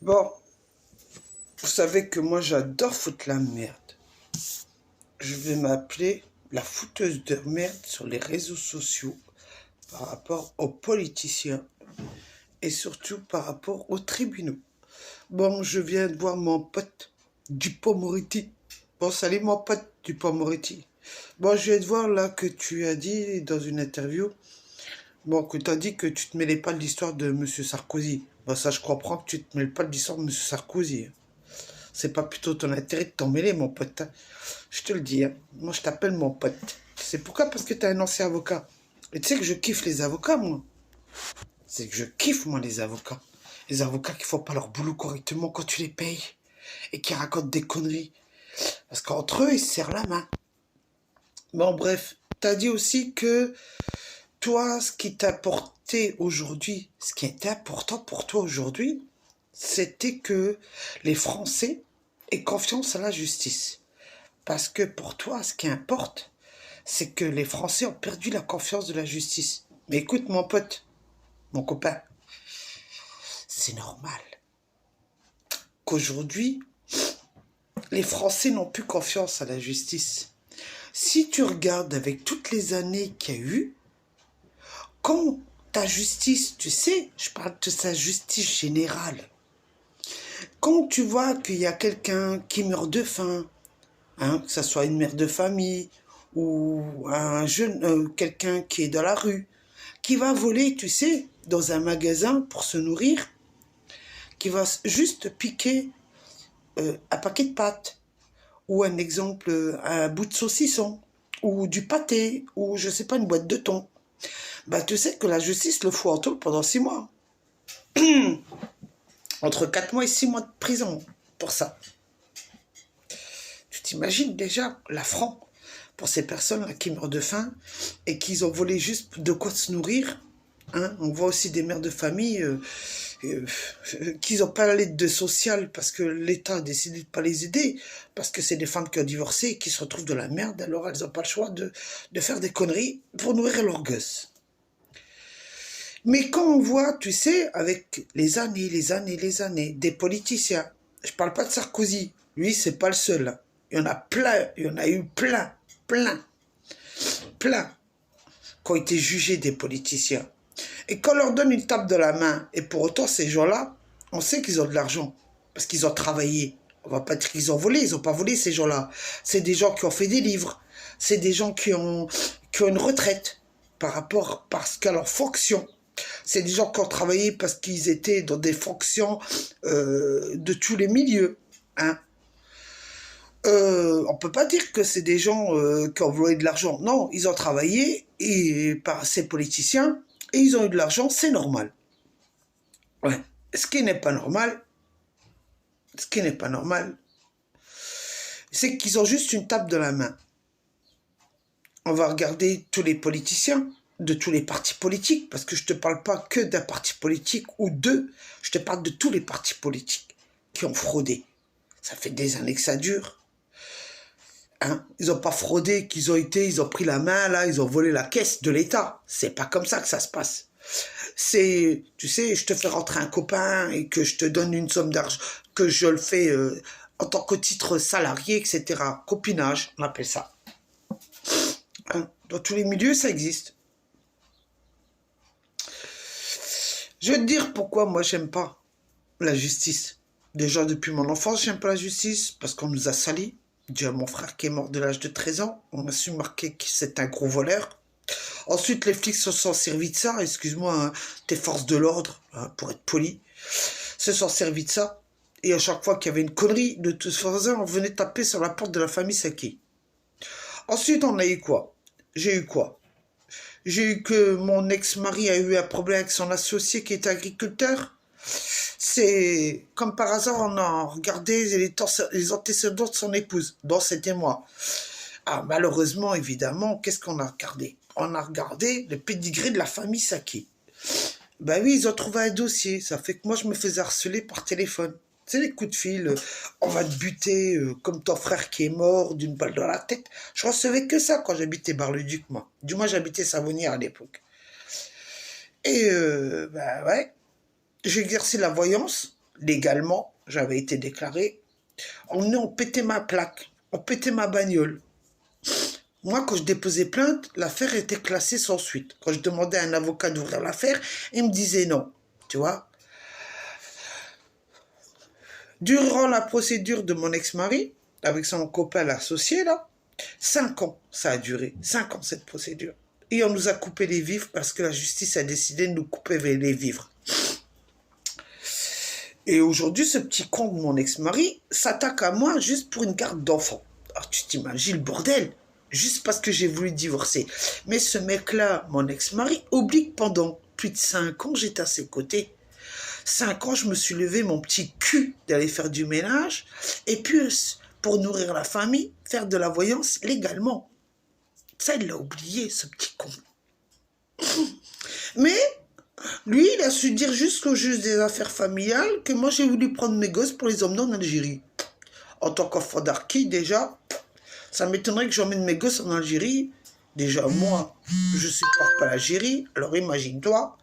Bon, vous savez que moi j'adore foutre la merde. Je vais m'appeler la fouteuse de merde sur les réseaux sociaux par rapport aux politiciens et surtout par rapport aux tribunaux. Bon, je viens de voir mon pote Dupond-Moretti. Bon, salut mon pote Dupond-Moretti. Bon, je viens de voir là que tu as dit dans une interview, bon, que tu as dit que tu te mêlais pas de l'histoire de Monsieur Sarkozy. Bon, ça je comprends que tu te mêles pas de l'histoire de Monsieur Sarkozy. C'est pas plutôt ton intérêt de t'en mêler, mon pote. Je te le dis, hein. Moi, je t'appelle mon pote. C'est pourquoi? Parce que t'es un ancien avocat. Et tu sais que je kiffe les avocats, moi. C'est que je kiffe, moi, les avocats. Les avocats qui font pas leur boulot correctement quand tu les payes. Et qui racontent des conneries. Parce qu'entre eux, ils se serrent la main. Bon, bref. T'as dit aussi que toi, ce qui t'a apporté aujourd'hui, ce qui était important pour toi aujourd'hui, c'était que les Français aient confiance à la justice. Parce que pour toi, ce qui importe, c'est que les Français ont perdu la confiance de la justice. Mais écoute, mon pote, mon copain, c'est normal qu'aujourd'hui, les Français n'ont plus confiance à la justice. Si tu regardes avec toutes les années qu'il y a eu, quand ta justice, tu sais, je parle de sa justice générale, quand tu vois qu'il y a quelqu'un qui meurt de faim, hein, que ce soit une mère de famille ou un jeune, quelqu'un qui est dans la rue, qui va voler, tu sais, dans un magasin pour se nourrir, qui va juste piquer un paquet de pâtes, ou un exemple, un bout de saucisson, ou du pâté, ou je sais pas, une boîte de thon. Bah, tu sais que la justice le fout en taule pendant 6 mois. Entre 4 mois et 6 mois de prison pour ça. Tu t'imagines déjà l'affront pour ces personnes-là qui meurent de faim et qui ont volé juste de quoi se nourrir. Hein, on voit aussi des mères de famille qui n'ont pas la lettre de sociale parce que l'État a décidé de ne pas les aider, parce que c'est des femmes qui ont divorcé et qui se retrouvent de la merde, alors elles n'ont pas le choix de faire des conneries pour nourrir leurs gosses. Mais quand on voit, tu sais, avec les années, des politiciens, je parle pas de Sarkozy, lui c'est pas le seul, il y en a plein, il y en a eu plein, qui ont été jugés des politiciens. Et quand on leur donne une tape de la main, et pour autant ces gens-là, on sait qu'ils ont de l'argent, parce qu'ils ont travaillé. On va pas dire qu'ils ont volé, ils n'ont pas volé ces gens-là. C'est des gens qui ont fait des livres, c'est des gens qui ont une retraite parce qu'à leur fonction. C'est des gens qui ont travaillé parce qu'ils étaient dans des fonctions de tous les milieux. Hein. On peut pas dire que c'est des gens qui ont volé de l'argent. Non, ils ont travaillé et par ces politiciens et ils ont eu de l'argent, c'est normal. Ouais. Ce qui n'est pas normal, c'est qu'ils ont juste une tape de la main. On va regarder tous les politiciens de tous les partis politiques, parce que je ne te parle pas que d'un parti politique ou deux, je te parle de tous les partis politiques qui ont fraudé. Ça fait des années que ça dure. Hein, ils n'ont pas fraudé, ils ont pris la main, là, ils ont volé la caisse de l'État. C'est pas comme ça que ça se passe. C'est, tu sais, je te fais rentrer un copain et que je te donne une somme d'argent, que je le fais en tant que titre salarié, etc. Copinage, on appelle ça. Hein, dans tous les milieux, ça existe. Je vais te dire pourquoi moi, j'aime pas la justice. Déjà, depuis mon enfance, j'aime pas la justice parce qu'on nous a salis. Déjà, mon frère qui est mort de l'âge de 13 ans, on a su marquer que c'est un gros voleur. Ensuite, les flics se sont servis de ça, excuse-moi, hein, tes forces de l'ordre, hein, pour être poli, se sont servis de ça. Et à chaque fois qu'il y avait une connerie, de toute façon, on venait taper sur la porte de la famille Saki. Ensuite, on a eu quoi? J'ai eu quoi? J'ai eu que mon ex-mari a eu un problème avec son associé qui est agriculteur. C'est comme par hasard, on a regardé les antécédents de son épouse. Bon, c'était moi. Ah, malheureusement, évidemment, qu'est-ce qu'on a regardé? On a regardé le pédigré de la famille Saki. Ben oui, ils ont trouvé un dossier. Ça fait que moi, je me faisais harceler par téléphone. Tu sais, les coups de fil, on va te buter comme ton frère qui est mort d'une balle dans la tête. Je recevais que ça quand j'habitais Bar-le-Duc, moi. Du moins, j'habitais Savonnières à l'époque. Et, ben ouais, j'ai exercé la voyance. légalement, j'avais été déclaré. On pétait ma plaque, on pétait ma bagnole. Moi, quand je déposais plainte, l'affaire était classée sans suite. Quand je demandais à un avocat d'ouvrir l'affaire, il me disait non, tu vois. Durant la procédure de mon ex-mari, avec son copain l'associé, là, 5 ans, ça a duré. 5 ans, cette procédure. Et on nous a coupé les vivres parce que la justice a décidé de nous couper les vivres. Et aujourd'hui, ce petit con de mon ex-mari s'attaque à moi juste pour une garde d'enfant. Alors tu t'imagines le bordel, juste parce que j'ai voulu divorcer. Mais ce mec-là, mon ex-mari, oublie que pendant plus de 5 ans, j'étais à ses côtés. 5 ans, je me suis levé mon petit cul d'aller faire du ménage. Et puis, pour nourrir la famille, faire de la voyance légalement. Ça, il l'a oublié, ce petit con. Mais lui, il a su dire jusqu'au juge des affaires familiales que moi, j'ai voulu prendre mes gosses pour les emmener en Algérie. En tant qu'enfant d'Arki, déjà, ça m'étonnerait que j'emmène mes gosses en Algérie. Déjà, moi, je supporte pas l'Algérie. Alors imagine-toi,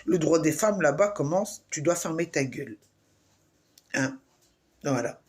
le droit des femmes là-bas commence, tu dois fermer ta gueule. Hein? Voilà.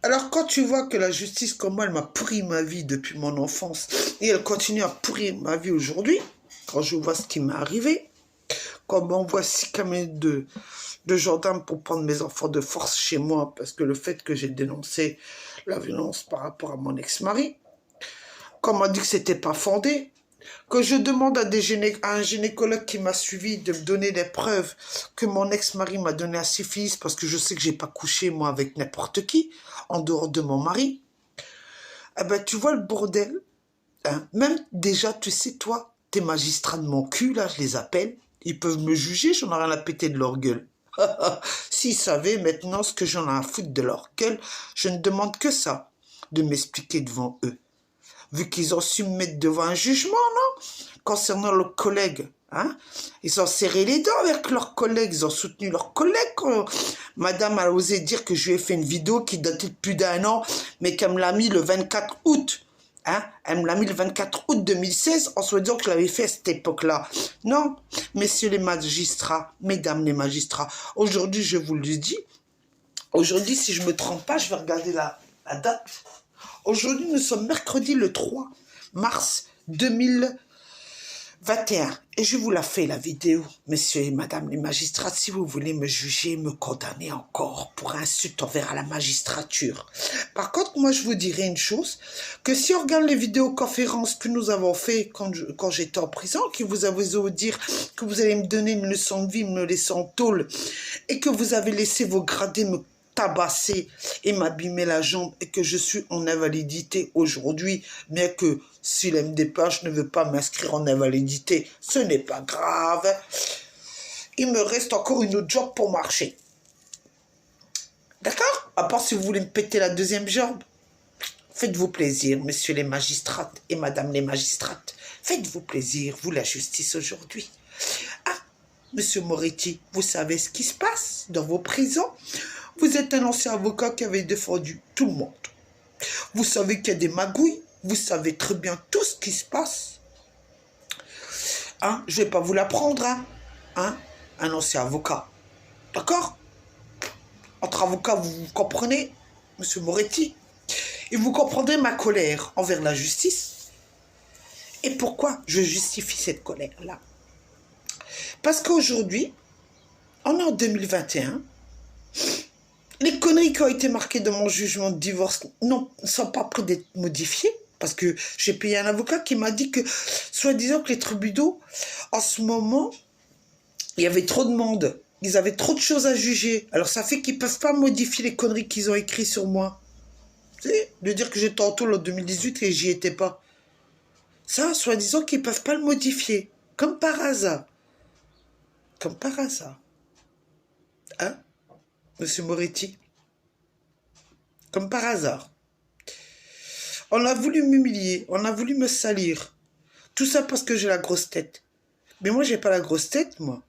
Alors quand tu vois que la justice, comme moi, elle m'a pourri ma vie depuis mon enfance, et elle continue à pourrir ma vie aujourd'hui, quand je vois ce qui m'est arrivé, quand on m'envoie 6 camions de gendarmes pour prendre mes enfants de force chez moi, parce que le fait que j'ai dénoncé la violence par rapport à mon ex-mari, quand on m'a dit que c'était pas fondé, que je demande à un gynécologue qui m'a suivi de me donner des preuves que mon ex-mari m'a donné un syphilis parce que je sais que j'ai pas couché moi avec n'importe qui, en dehors de mon mari, eh ben tu vois le bordel, hein? Même déjà, tu sais, toi, tes magistrats de mon cul, là, je les appelle, ils peuvent me juger, j'en ai rien à péter de leur gueule. S'ils savaient maintenant ce que j'en ai à foutre de leur gueule, je ne demande que ça, de m'expliquer devant eux. Vu qu'ils ont su me mettre devant un jugement, non? Concernant leurs collègues, hein? Ils ont serré les dents avec leurs collègues, ils ont soutenu leurs collègues. Madame a osé dire que je lui ai fait une vidéo qui datait de plus d'1 an, mais qu'elle me l'a mis le 24 août. Hein? Elle me l'a mis le 24 août 2016 en se disant que je l'avais fait à cette époque-là. Non, messieurs les magistrats, mesdames les magistrats, aujourd'hui, je vous le dis, aujourd'hui, si je ne me trompe pas, je vais regarder la date. Aujourd'hui, nous sommes mercredi le 3 mars 2021. Et je vous la fais, la vidéo. Messieurs et madame les magistrats, si vous voulez me juger, me condamner encore pour insulte envers la magistrature. Par contre, moi, je vous dirais une chose, que si on regarde les vidéoconférences que nous avons fait quand j'étais en prison, que vous avez osé dire que vous allez me donner une leçon de vie, me laisser en tôle, et que vous avez laissé vos gradés me tabasser et m'abîmer la jambe et que je suis en invalidité aujourd'hui, bien que si l'MDPH ne veut pas m'inscrire en invalidité, ce n'est pas grave. Il me reste encore une autre jambe pour marcher. D'accord? À part si vous voulez me péter la deuxième jambe. Faites-vous plaisir, messieurs les magistrates et madame les magistrates. Faites-vous plaisir, vous la justice aujourd'hui. Ah, monsieur Moretti, vous savez ce qui se passe dans vos prisons? Vous êtes un ancien avocat qui avait défendu tout le monde. Vous savez qu'il y a des magouilles. Vous savez très bien tout ce qui se passe. Hein? Je ne vais pas vous l'apprendre. Hein? Un ancien avocat. D'accord? Entre avocats, vous comprenez, monsieur Moretti? Et vous comprendrez ma colère envers la justice. Et pourquoi je justifie cette colère-là? Parce qu'aujourd'hui, on est en 2021. Les conneries qui ont été marquées dans mon jugement de divorce ne sont pas prêtes d'être modifiées. Parce que j'ai payé un avocat qui m'a dit que, soi-disant que les tribunaux, en ce moment, il y avait trop de monde. Ils avaient trop de choses à juger. Alors ça fait qu'ils ne peuvent pas modifier les conneries qu'ils ont écrites sur moi. Tu sais, de dire que j'étais en tôle en 2018 et j'y étais pas. Ça, soi-disant qu'ils ne peuvent pas le modifier. Comme par hasard. Comme par hasard. Hein, monsieur Moretti? Comme par hasard. On a voulu m'humilier, on a voulu me salir. Tout ça parce que j'ai la grosse tête. Mais moi, j'ai pas la grosse tête, moi.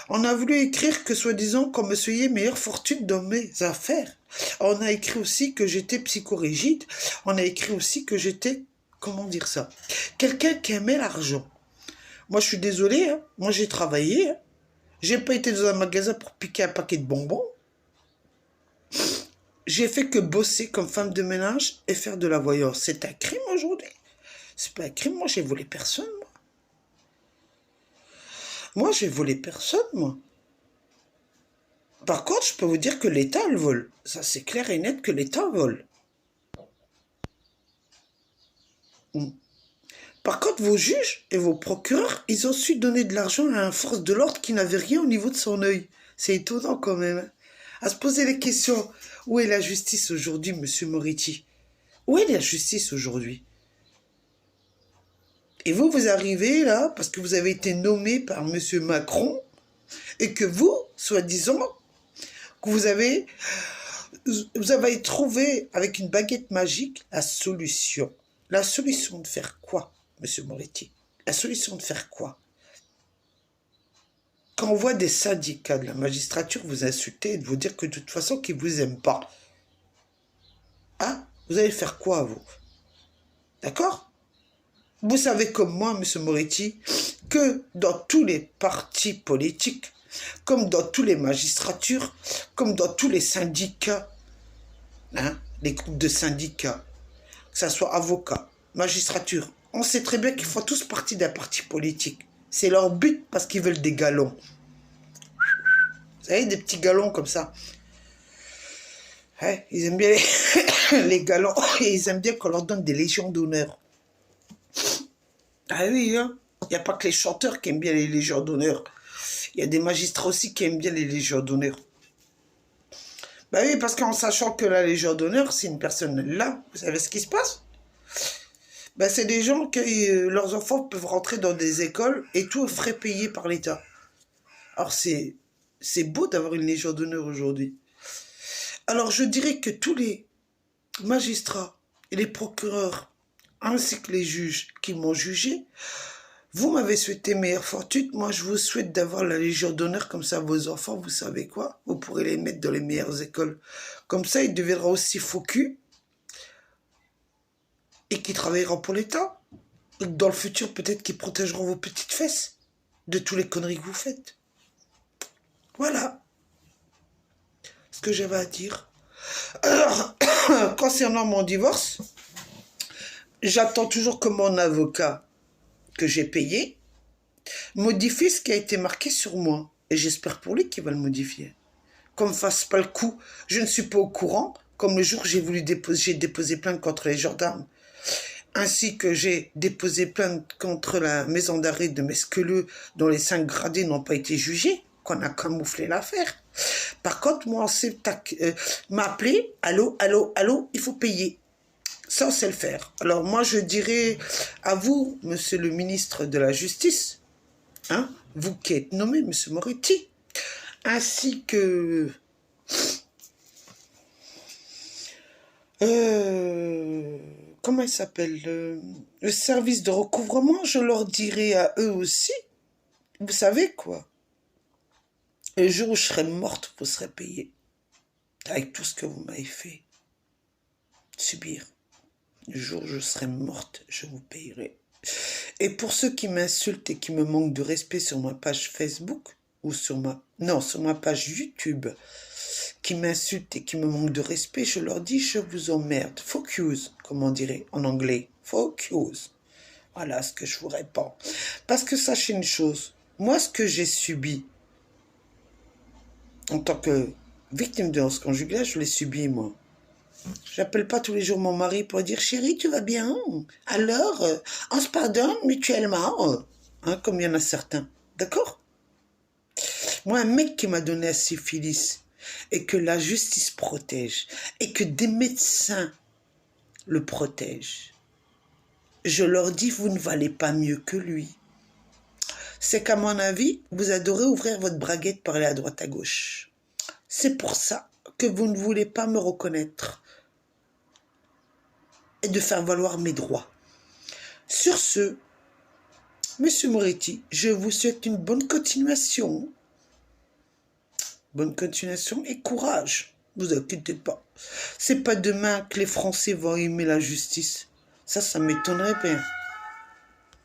On a voulu écrire que, soi-disant, qu'on me soyait meilleure fortune dans mes affaires. On a écrit aussi que j'étais psychorigide. On a écrit aussi que j'étais, comment dire ça, quelqu'un qui aimait l'argent. Moi, je suis désolée, hein. Moi, j'ai travaillé, hein. J'ai pas été dans un magasin pour piquer un paquet de bonbons. J'ai fait que bosser comme femme de ménage et faire de la voyance. C'est un crime aujourd'hui. C'est pas un crime, moi j'ai volé personne, moi. Moi j'ai volé personne, moi. Par contre, je peux vous dire que l'État le vole. Ça c'est clair et net que l'État vole. Par contre, vos juges et vos procureurs, ils ont su donner de l'argent à un force de l'ordre qui n'avait rien au niveau de son œil. C'est étonnant quand même. À se poser les questions. Où est la justice aujourd'hui, monsieur Moretti? Où est la justice aujourd'hui? Et vous, vous arrivez là, parce que vous avez été nommé par monsieur Macron, et que vous, soi-disant, que vous avez trouvé avec une baguette magique la solution. La solution de faire quoi, monsieur Moretti? La solution de faire quoi? Quand on voit des syndicats de la magistrature vous insulter et de vous dire que de toute façon qu'ils ne vous aiment pas, hein, vous allez faire quoi, vous? D'accord? Vous savez comme moi, monsieur Moretti, que dans tous les partis politiques, comme dans toutes les magistratures, comme dans tous les syndicats, hein, les groupes de syndicats, que ce soit avocats, magistrature, on sait très bien qu'ils font tous partie d'un parti politique. C'est leur but parce qu'ils veulent des galons. Vous savez, des petits galons comme ça. Hein, ils aiment bien les galons et ils aiment bien qu'on leur donne des légions d'honneur. Ah oui, hein. Il n'y a pas que les chanteurs qui aiment bien les légions d'honneur. Il y a des magistrats aussi qui aiment bien les légions d'honneur. Ben oui, parce qu'en sachant que la légion d'honneur, c'est une personne là, vous savez ce qui se passe? Ben c'est des gens qui, leurs enfants peuvent rentrer dans des écoles et tout frais payé par l'État. Alors c'est beau d'avoir une légion d'honneur aujourd'hui. Alors je dirais que tous les magistrats et les procureurs, ainsi que les juges qui m'ont jugé, vous m'avez souhaité meilleure fortune, moi je vous souhaite d'avoir la Légion d'honneur, comme ça vos enfants, vous savez quoi, vous pourrez les mettre dans les meilleures écoles. Comme ça, ils deviendront aussi faux cul et qui travailleront pour l'État. Dans le futur, peut-être qu'ils protégeront vos petites fesses de toutes les conneries que vous faites. Voilà ce que j'avais à dire. Alors, concernant mon divorce, j'attends toujours que mon avocat que j'ai payé modifie ce qui a été marqué sur moi. Et j'espère pour lui qu'il va le modifier. Qu'on ne fasse pas le coup. Je ne suis pas au courant, comme le jour où j'ai déposé plainte contre les gendarmes. Ainsi que j'ai déposé plainte contre la maison d'arrêt de Mesqueleux, dont les 5 gradés n'ont pas été jugés, qu'on a camouflé l'affaire. Par contre, moi, on sait m'appeler, allô, allô, allô, il faut payer. Ça, on sait le faire. Alors moi, je dirais à vous, monsieur le ministre de la Justice, hein, vous qui êtes nommé, monsieur Moretti, ainsi que comment il s'appelle, le service de recouvrement, je leur dirai à eux aussi, vous savez quoi, le jour où je serai morte, vous serez payé avec tout ce que vous m'avez fait subir. Le jour où je serai morte, je vous payerai. Et pour ceux qui m'insultent et qui me manquent de respect sur ma page Facebook, ou sur ma page YouTube, qui m'insultent et qui me manquent de respect, je leur dis, je vous emmerde. Focus, comme on dirait en anglais. Focus. Voilà ce que je vous réponds. Parce que sachez une chose, moi, ce que j'ai subi, en tant que victime de violence conjugale, je l'ai subi, moi. J'appelle pas tous les jours mon mari pour dire « Chérie, tu vas bien? Alors, on se pardonne mutuellement. » Hein, comme il y en a certains. D'accord? Moi, un mec qui m'a donné la syphilis et que la justice protège et que des médecins le protègent, je leur dis « Vous ne valez pas mieux que lui. » C'est qu'à mon avis, vous adorez ouvrir votre braguette, parler à droite à gauche. C'est pour ça que vous ne voulez pas me reconnaître et de faire valoir mes droits. Sur ce, monsieur Moretti, je vous souhaite une bonne continuation. Bonne continuation et courage. Ne vous inquiétez pas. C'est pas demain que les Français vont aimer la justice. Ça m'étonnerait bien.